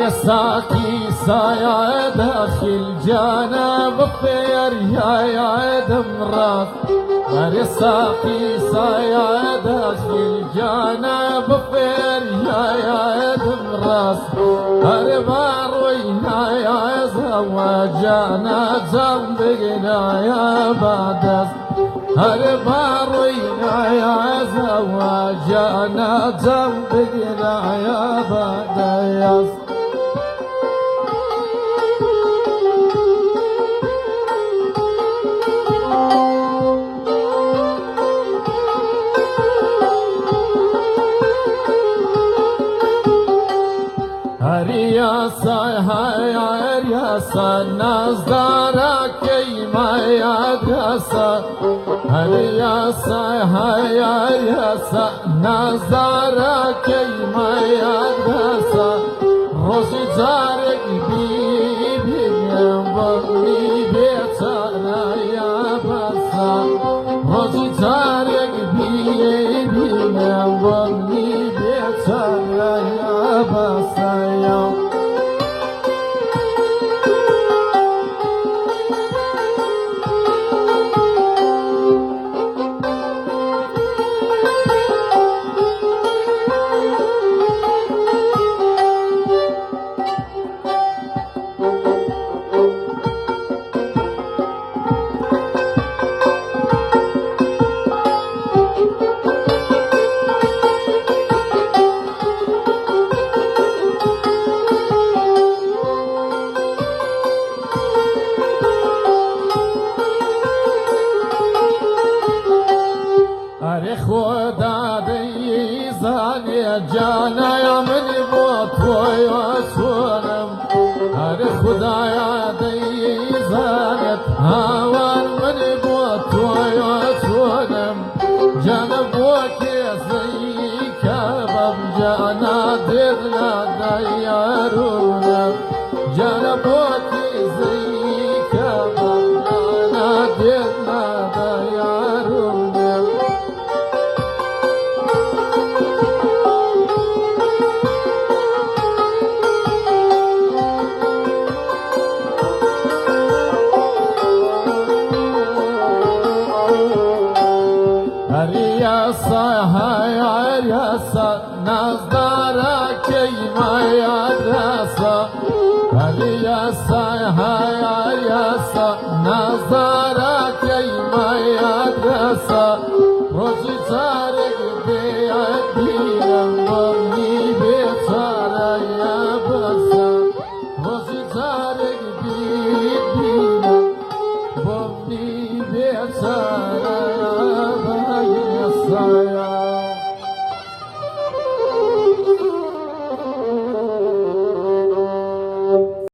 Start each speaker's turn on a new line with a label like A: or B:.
A: ساقي سايا داخل جانا بخير يا دم راس ساقي سايا داخل جانا بخير يا دم راس باروينا يا زواجانا زنبقنا يا بعدس باروينا يا زواجانا زنبقنا يا بعدس رياسة نزدارا كيما يدرسة رياسة نزدارا كيما يدرسة روزي جارك بيبي ينبغي بيتنا يا بسا روزي جارك بيبي ينبغي بيتنا يا بسا يا خدا دی زانی جانا یا من بوت ویسونم خدایا دی زانت هاوان من بوت ویسونم جانا بوکی زی کباب جانا دیرنا دیارونم جانا بوکی زی کباب جانا دیرنا دیارونم رياسة نزدارا كيما يدرسة رياسة نزدارا كيما يدرسة روزي جارك بيدي